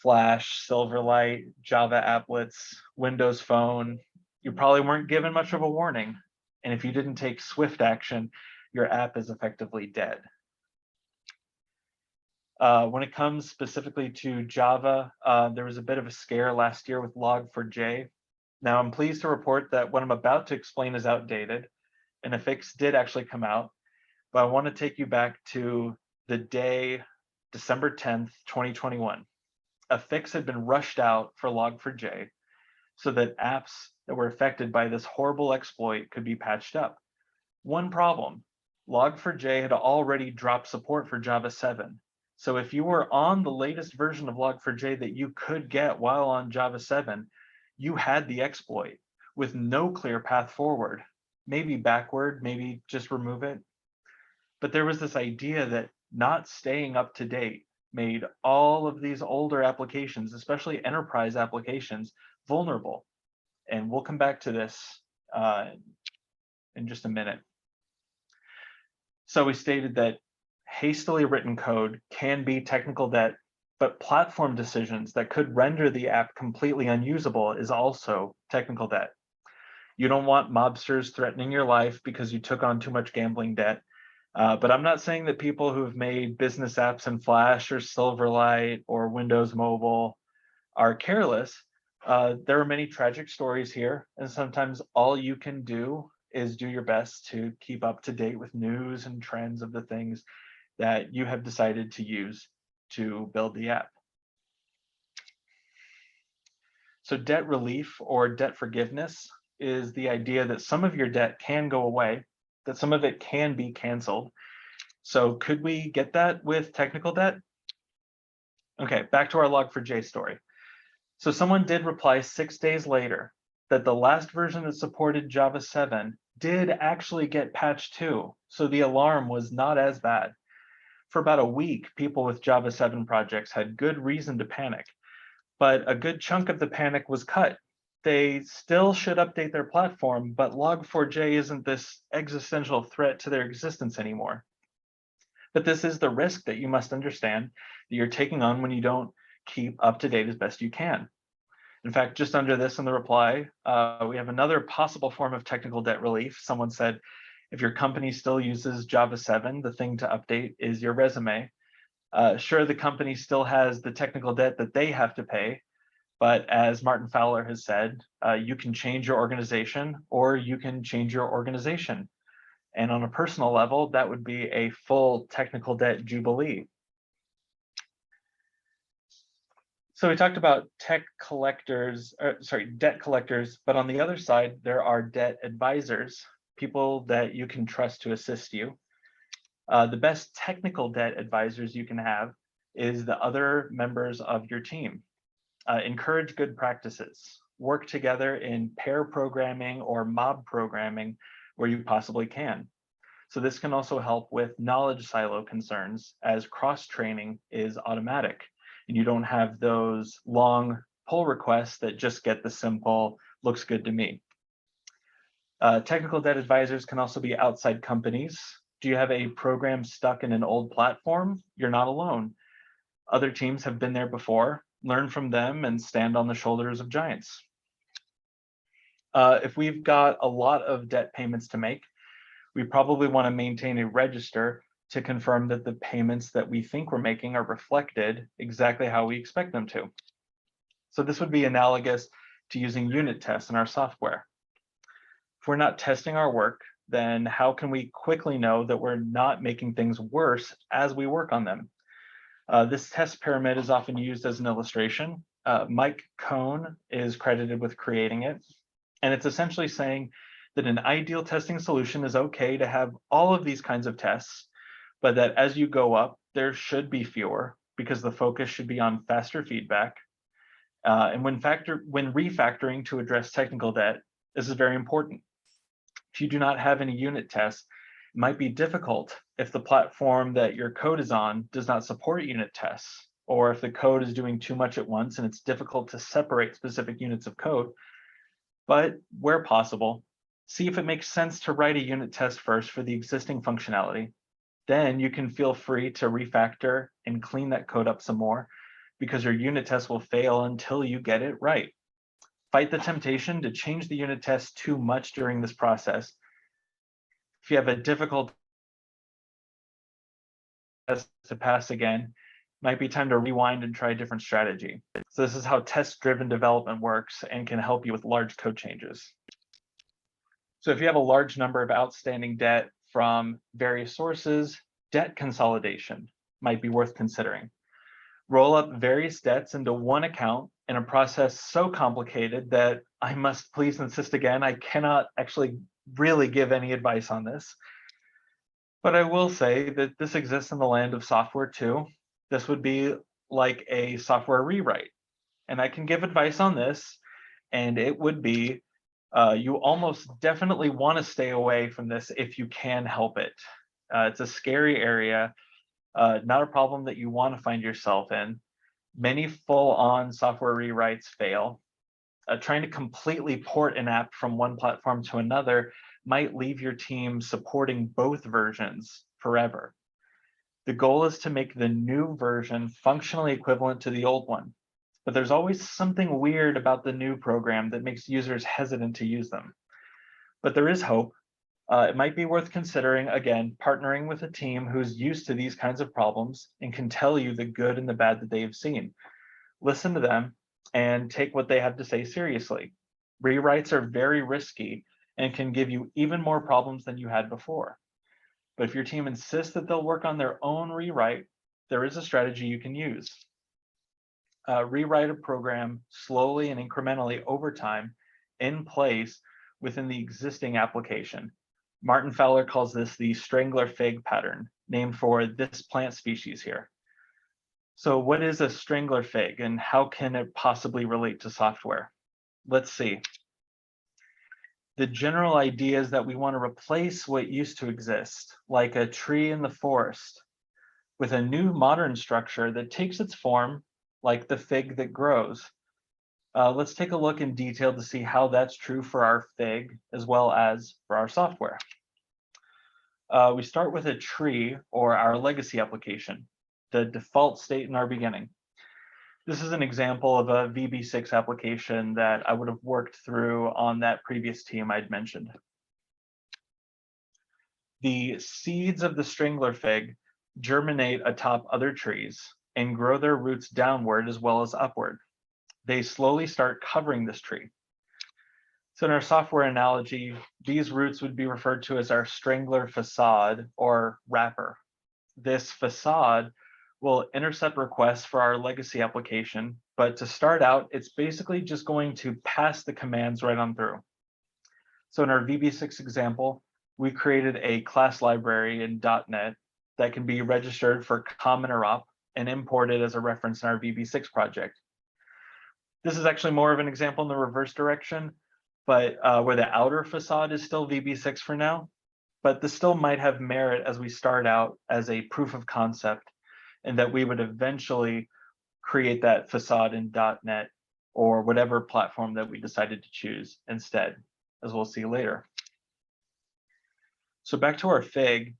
Flash, Silverlight, Java applets, Windows Phone, you probably weren't given much of a warning. And if you didn't take swift action, your app is effectively dead. When it comes specifically to Java, there was a bit of a scare last year with log4j. Now I'm pleased to report that what I'm about to explain is outdated, and a fix did actually come out, but I want to take you back to the day, December 10th, 2021. A fix had been rushed out for log4j so that apps that were affected by this horrible exploit could be patched up. One problem, log4j had already dropped support for Java 7. So if you were on the latest version of log4j that you could get while on Java 7, you had the exploit with no clear path forward. Maybe backward, maybe just remove it. But there was this idea that not staying up to date made all of these older applications, especially enterprise applications, vulnerable. And we'll come back to this in just a minute. So we stated that hastily written code can be technical debt, but platform decisions that could render the app completely unusable is also technical debt. You don't want mobsters threatening your life because you took on too much gambling debt. But I'm not saying that people who have made business apps in Flash or Silverlight or Windows Mobile are careless. There are many tragic stories here, and sometimes all you can do is do your best to keep up to date with news and trends of the things that you have decided to use to build the app. So debt relief or debt forgiveness is the idea that some of your debt can go away, that some of it can be canceled. So could we get that with technical debt? Okay, back to our log4j story. So someone did reply 6 days later that the last version that supported Java 7 did actually get patched too. So the alarm was not as bad. For about a week, people with Java 7 projects had good reason to panic, but a good chunk of the panic was cut. They still should update their platform, but log4j isn't this existential threat to their existence anymore. But this is the risk that you must understand that you're taking on when you don't keep up to date as best you can. In fact, just under this in the reply, we have another possible form of technical debt relief. Someone said, if your company still uses Java 7, the thing to update is your resume. Sure, the company still has the technical debt that they have to pay, but as Martin Fowler has said, you can change your organization or you can change your organization. And on a personal level, that would be a full technical debt jubilee. So we talked about debt collectors, but on the other side, there are debt advisors, people that you can trust to assist you. The best technical debt advisors you can have is the other members of your team. Encourage good practices. Work together in pair programming or mob programming where you possibly can. So this can also help with knowledge silo concerns, as cross-training is automatic and you don't have those long pull requests that just get the simple looks good to me. Technical debt advisors can also be outside companies. Do you have a program stuck in an old platform? You're not alone. Other teams have been there before. Learn from them and stand on the shoulders of giants. If we've got a lot of debt payments to make, we probably want to maintain a register to confirm that the payments that we think we're making are reflected exactly how we expect them to. So this would be analogous to using unit tests in our software. If we're not testing our work, then how can we quickly know that we're not making things worse as we work on them? This test pyramid is often used as an illustration. Mike Cohn is credited with creating it. And it's essentially saying that an ideal testing solution is okay to have all of these kinds of tests, but that as you go up, there should be fewer because the focus should be on faster feedback. And when refactoring to address technical debt, this is very important. If you do not have any unit tests, it might be difficult if the platform that your code is on does not support unit tests, or if the code is doing too much at once and it's difficult to separate specific units of code. But where possible, see if it makes sense to write a unit test first for the existing functionality. Then you can feel free to refactor and clean that code up some more, because your unit test will fail until you get it right. Fight the temptation to change the unit test too much during this process. If you have a difficult test to pass again, it might be time to rewind and try a different strategy. So this is how test-driven development works and can help you with large code changes. So if you have a large number of outstanding debt from various sources, debt consolidation might be worth considering. Roll up various debts into one account in a process so complicated that I must please insist again, I cannot actually really give any advice on this. But I will say that this exists in the land of software too. This would be like a software rewrite. And I can give advice on this, and it would be, you almost definitely want to stay away from this if you can help it. It's a scary area, not a problem that you want to find yourself in. Many full-on software rewrites fail. Trying to completely port an app from one platform to another might leave your team supporting both versions forever. The goal is to make the new version functionally equivalent to the old one, but there's always something weird about the new program that makes users hesitant to use them. But there is hope. It might be worth considering, again, partnering with a team who's used to these kinds of problems and can tell you the good and the bad that they have seen. Listen to them and take what they have to say seriously. Rewrites are very risky and can give you even more problems than you had before. But if your team insists that they'll work on their own rewrite, there is a strategy you can use. Rewrite a program slowly and incrementally over time in place within the existing application. Martin Fowler calls this the strangler fig pattern, named for this plant species here. So what is a strangler fig and how can it possibly relate to software? Let's see. The general idea is that we want to replace what used to exist, like a tree in the forest, with a new modern structure that takes its form like the fig that grows. Let's take a look in detail to see how that's true for our fig as well as for our software. We start with a tree or our legacy application, the default state in our beginning. This is an example of a VB6 application that I would have worked through on that previous team I'd mentioned. The seeds of the strangler fig germinate atop other trees and grow their roots downward as well as upward. They slowly start covering this tree. So in our software analogy, these roots would be referred to as our strangler facade or wrapper. This facade will intercept requests for our legacy application, but to start out, it's basically just going to pass the commands right on through. So in our VB6 example, we created a class library in .NET that can be registered for common interop and imported as a reference in our VB6 project. This is actually more of an example in the reverse direction, but where the outer facade is still VB6 for now, but this still might have merit as we start out as a proof of concept, and that we would eventually create that facade in .NET or whatever platform that we decided to choose instead, as we'll see later. So back to our fig,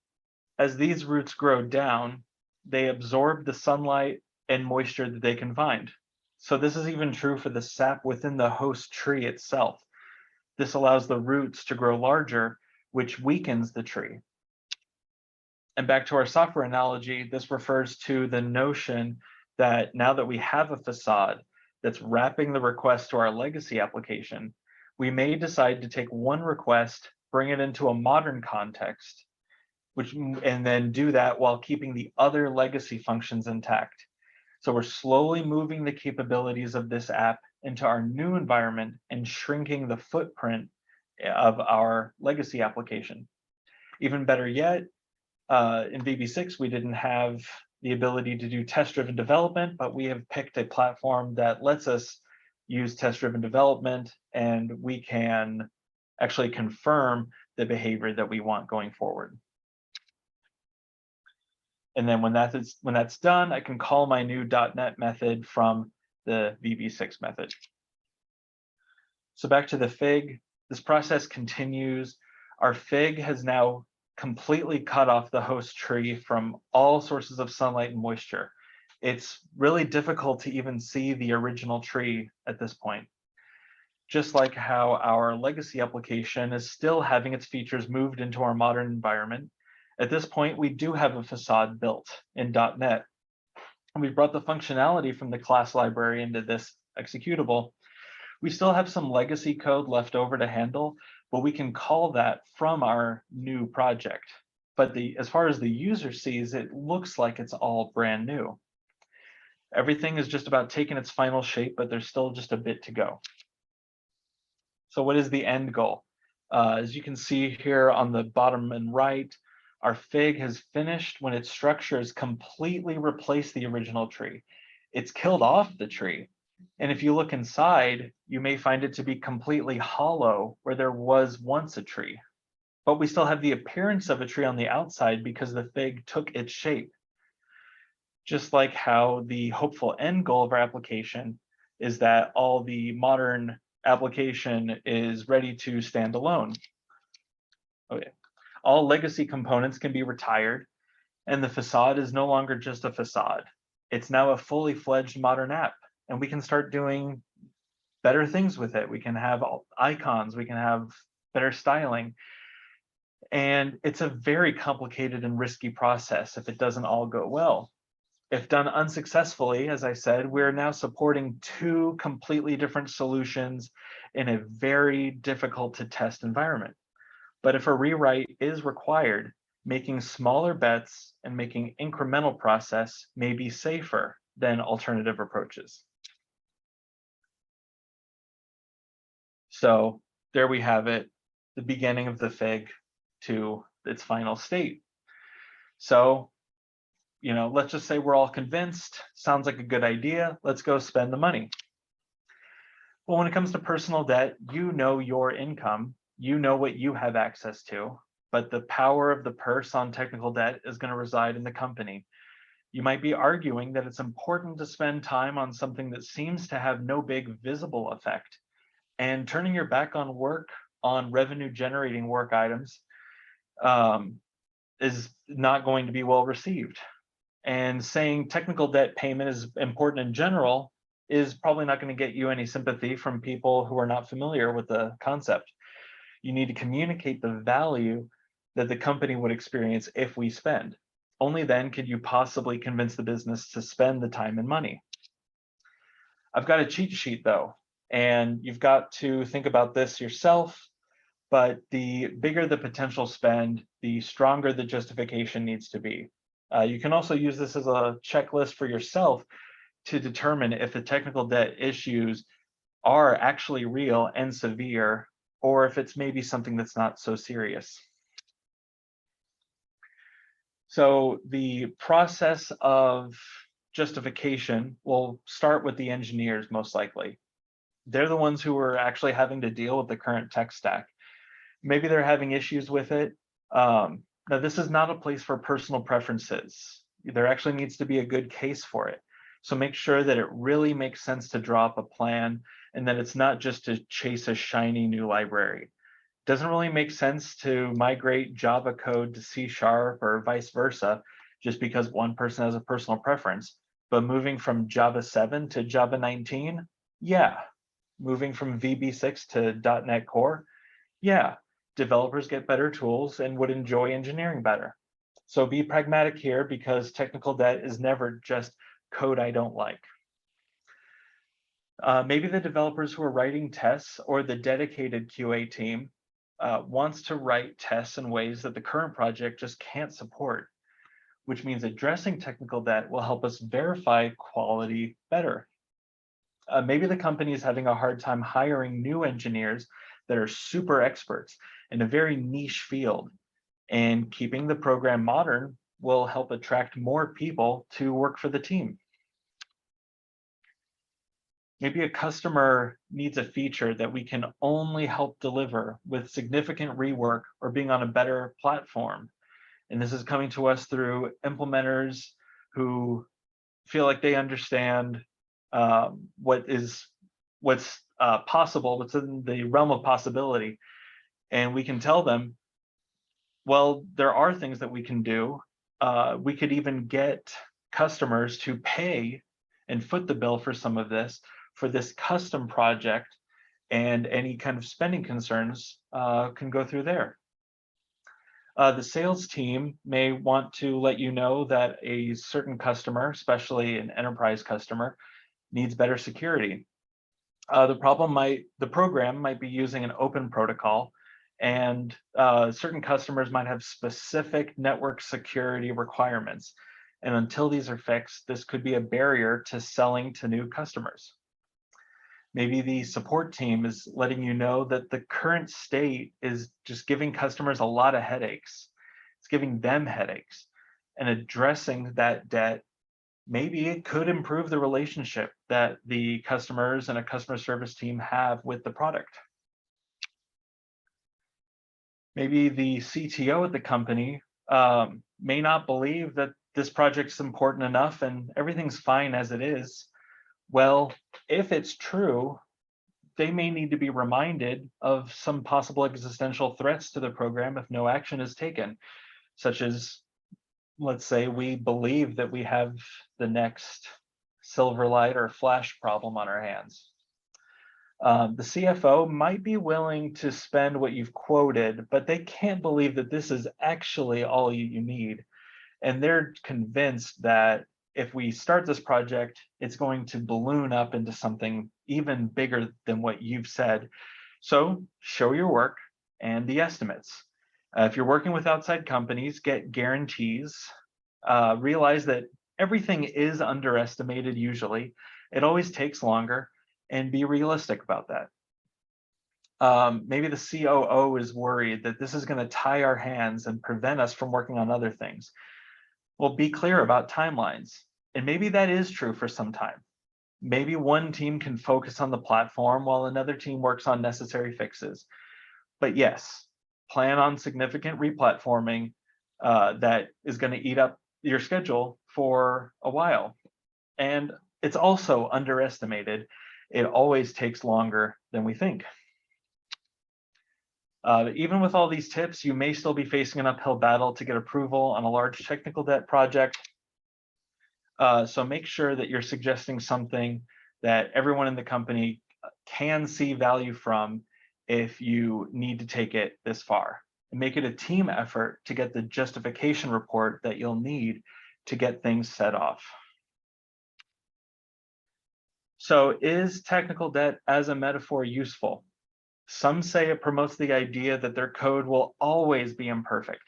as these roots grow down, they absorb the sunlight and moisture that they can find. So this is even true for the sap within the host tree itself. This allows the roots to grow larger, which weakens the tree. And back to our software analogy, this refers to the notion that now that we have a facade that's wrapping the request to our legacy application, we may decide to take one request, bring it into a modern context, and then do that while keeping the other legacy functions intact. So we're slowly moving the capabilities of this app into our new environment and shrinking the footprint of our legacy application. Even better yet, in VB6, we didn't have the ability to do test-driven development, but we have picked a platform that lets us use test-driven development, and we can actually confirm the behavior that we want going forward. And then when that's done, I can call my new .NET method from the VB6 method. So back to the fig, this process continues. Our fig has now completely cut off the host tree from all sources of sunlight and moisture. It's really difficult to even see the original tree at this point. Just like how our legacy application is still having its features moved into our modern environment, at this point, we do have a facade built in .NET. And we brought the functionality from the class library into this executable. We still have some legacy code left over to handle, but we can call that from our new project. But as far as the user sees, it looks like it's all brand new. Everything is just about taking its final shape, but there's still just a bit to go. So what is the end goal? As you can see here on the bottom and right, our fig has finished when its structures completely replace the original tree. It's killed off the tree. And if you look inside, you may find it to be completely hollow where there was once a tree. But we still have the appearance of a tree on the outside because the fig took its shape. Just like how the hopeful end goal of our application is that all the modern application is ready to stand alone. Okay. All legacy components can be retired, and the facade is no longer just a facade. It's now a fully fledged modern app, and we can start doing better things with it. We can have icons, we can have better styling. And it's a very complicated and risky process if it doesn't all go well. If done unsuccessfully, as I said, we're now supporting two completely different solutions in a very difficult to test environment. But if a rewrite is required, making smaller bets and making incremental process may be safer than alternative approaches. So there we have it, the beginning of the fig to its final state. So, let's just say we're all convinced, sounds like a good idea, let's go spend the money. Well, when it comes to personal debt, you know your income, you know what you have access to, but the power of the purse on technical debt is going to reside in the company. You might be arguing that it's important to spend time on something that seems to have no big visible effect, and turning your back on work, on revenue generating work items, is not going to be well received. And saying technical debt payment is important in general is probably not going to get you any sympathy from people who are not familiar with the concept. You need to communicate the value that the company would experience if we spend. Only then could you possibly convince the business to spend the time and money. I've got a cheat sheet though, and you've got to think about this yourself, but the bigger the potential spend, the stronger the justification needs to be. You can also use this as a checklist for yourself to determine if the technical debt issues are actually real and severe, or if it's maybe something that's not so serious. So the process of justification will start with the engineers, most likely. They're the ones who are actually having to deal with the current tech stack. Maybe they're having issues with it. Now, this is not a place for personal preferences. There actually needs to be a good case for it. So make sure that it really makes sense to draw up a plan and that it's not just to chase a shiny new library. Doesn't really make sense to migrate Java code to C# or vice versa, just because one person has a personal preference. But moving from Java 7 to Java 19, yeah. Moving from VB6 to .NET Core, yeah. Developers get better tools and would enjoy engineering better. So be pragmatic here, because technical debt is never just code I don't like. Maybe the developers who are writing tests or the dedicated QA team wants to write tests in ways that the current project just can't support, which means addressing technical debt will help us verify quality better. Maybe the company is having a hard time hiring new engineers that are super experts in a very niche field, and keeping the program modern will help attract more people to work for the team. Maybe a customer needs a feature that we can only help deliver with significant rework or being on a better platform. And this is coming to us through implementers who feel like they understand what's possible, what's in the realm of possibility. And we can tell them, well, there are things that we can do. We could even get customers to pay and foot the bill for some of this, for this custom project, and any kind of spending concerns can go through there. The sales team may want to let you know that a certain customer, especially an enterprise customer, needs better security. The program might be using an open protocol, and certain customers might have specific network security requirements. And until these are fixed, this could be a barrier to selling to new customers. Maybe the support team is letting you know that the current state is just giving customers a lot of headaches. It's giving them headaches, and addressing that debt, maybe it could improve the relationship that the customers and a customer service team have with the product. Maybe the CTO at the company may not believe that this project's important enough and everything's fine as it is. Well, if it's true, they may need to be reminded of some possible existential threats to the program if no action is taken, such as, let's say we believe that we have the next Silverlight or Flash problem on our hands. The CFO might be willing to spend what you've quoted, but they can't believe that this is actually all you need. And they're convinced that if we start this project, it's going to balloon up into something even bigger than what you've said. So show your work and the estimates. If you're working with outside companies, get guarantees. Realize that everything is underestimated usually. It always takes longer, and be realistic about that. Maybe the COO is worried that this is going to tie our hands and prevent us from working on other things. Well, be clear about timelines. And maybe that is true for some time. Maybe one team can focus on the platform while another team works on necessary fixes. But yes, plan on significant replatforming that is going to eat up your schedule for a while. And it's also underestimated. It always takes longer than we think. Even with all these tips, you may still be facing an uphill battle to get approval on a large technical debt project. So make sure that you're suggesting something that everyone in the company can see value from if you need to take it this far. And make it a team effort to get the justification report that you'll need to get things set off. So is technical debt as a metaphor useful? Some say it promotes the idea that their code will always be imperfect.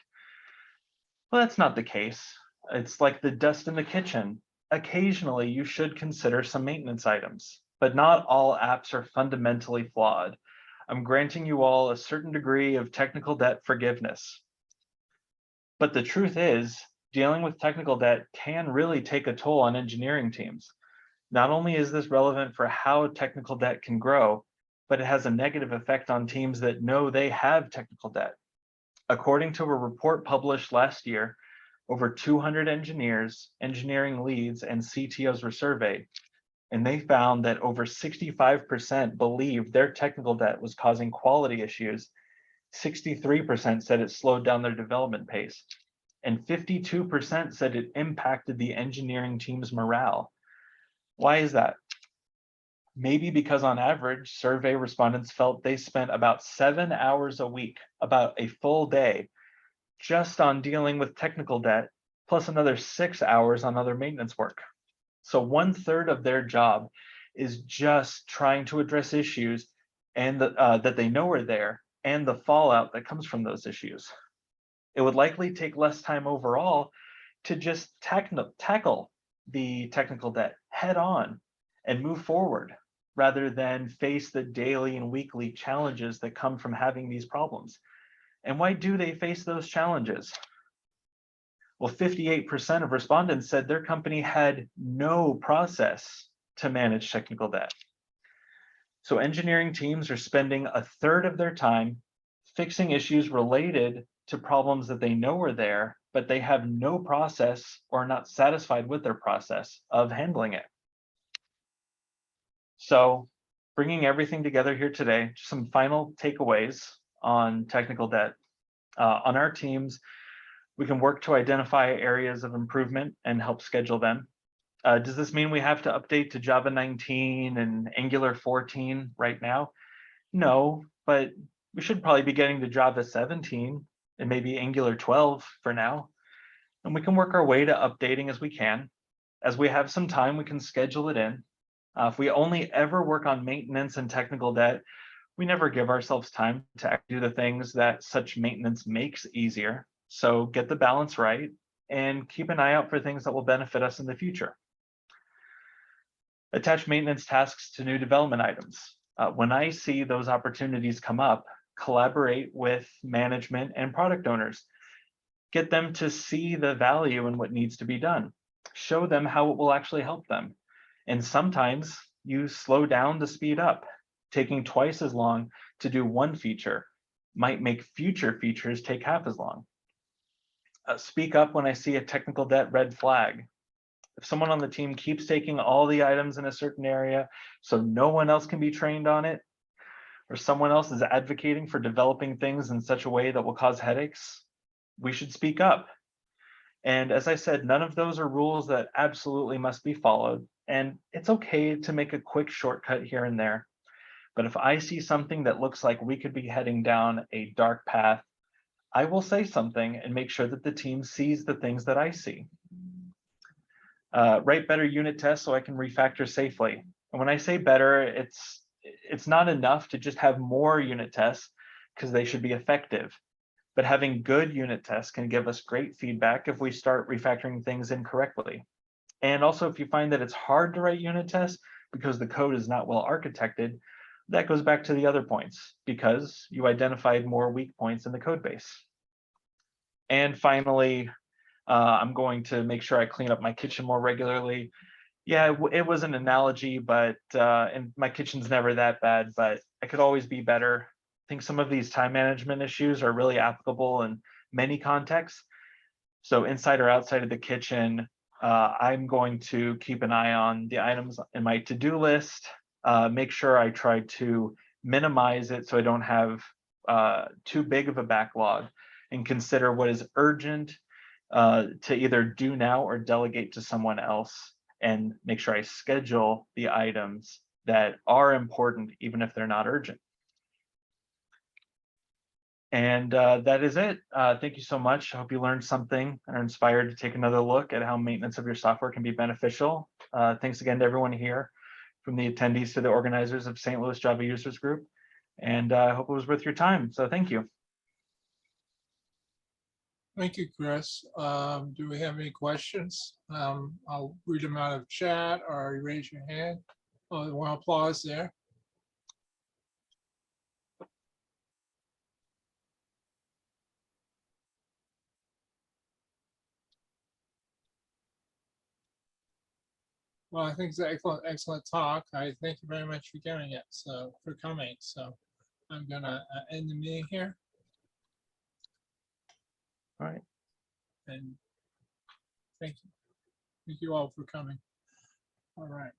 Well, that's not the case. It's like the dust in the kitchen. Occasionally, you should consider some maintenance items, but not all apps are fundamentally flawed. I'm granting you all a certain degree of technical debt forgiveness. But the truth is, dealing with technical debt can really take a toll on engineering teams. Not only is this relevant for how technical debt can grow, but it has a negative effect on teams that know they have technical debt. According to a report published last year, over 200 engineers, engineering leads, and CTOs were surveyed, and they found that over 65% believed their technical debt was causing quality issues. 63% said it slowed down their development pace, and 52% said it impacted the engineering team's morale. Why is that? Maybe because on average, survey respondents felt they spent about 7 hours a week, about a full day, just on dealing with technical debt, plus another 6 hours on other maintenance work. So 1/3 of their job is just trying to address issues and that they know are there and the fallout that comes from those issues. It would likely take less time overall to just tackle the technical debt head on and move forward, rather than face the daily and weekly challenges that come from having these problems. And why do they face those challenges? Well, 58% of respondents said their company had no process to manage technical debt. So engineering teams are spending 1/3 of their time fixing issues related to problems that they know are there, but they have no process or are not satisfied with their process of handling it. So bringing everything together here today, just some final takeaways on technical debt. On our teams, we can work to identify areas of improvement and help schedule them. Does this mean we have to update to Java 19 and Angular 14 right now? No, but we should probably be getting to Java 17 and maybe Angular 12 for now. And we can work our way to updating as we can. As we have some time, we can schedule it in. If we only ever work on maintenance and technical debt, we never give ourselves time to do the things that such maintenance makes easier. So get the balance right and keep an eye out for things that will benefit us in the future. Attach maintenance tasks to new development items. When I see those opportunities come up, collaborate with management and product owners. Get them to see the value in what needs to be done. Show them how it will actually help them. And sometimes you slow down to speed up. Taking twice as long to do one feature might make future features take half as long. Speak up when I see a technical debt red flag. If someone on the team keeps taking all the items in a certain area so no one else can be trained on it, or someone else is advocating for developing things in such a way that will cause headaches, we should speak up. And as I said, none of those are rules that absolutely must be followed. And it's okay to make a quick shortcut here and there. But if I see something that looks like we could be heading down a dark path, I will say something and make sure that the team sees the things that I see. Write better unit tests so I can refactor safely. And when I say better, it's not enough to just have more unit tests because they should be effective. But having good unit tests can give us great feedback if we start refactoring things incorrectly. And also, if you find that it's hard to write unit tests because the code is not well architected, that goes back to the other points because you identified more weak points in the code base. And finally, I'm going to make sure I clean up my kitchen more regularly. Yeah, it was an analogy, but and my kitchen's never that bad, but I could always be better. I think some of these time management issues are really applicable in many contexts. So inside or outside of the kitchen, I'm going to keep an eye on the items in my to-do list, make sure I try to minimize it so I don't have too big of a backlog, and consider what is urgent to either do now or delegate to someone else, and make sure I schedule the items that are important, even if they're not urgent. And that is it. Thank you so much. I hope you learned something and are inspired to take another look at how maintenance of your software can be beneficial. Thanks again to everyone here, from the attendees to the organizers of St. Louis Java Users Group. And I hope it was worth your time. So thank you. Thank you, Chris. Do we have any questions? I'll read them out of chat or you raise your hand. Oh, one applause there. Well, I think it's an excellent, excellent talk. I thank you very much for giving it, so for coming. So I'm gonna end the meeting here All right. and thank you. Thank you all for coming. All right.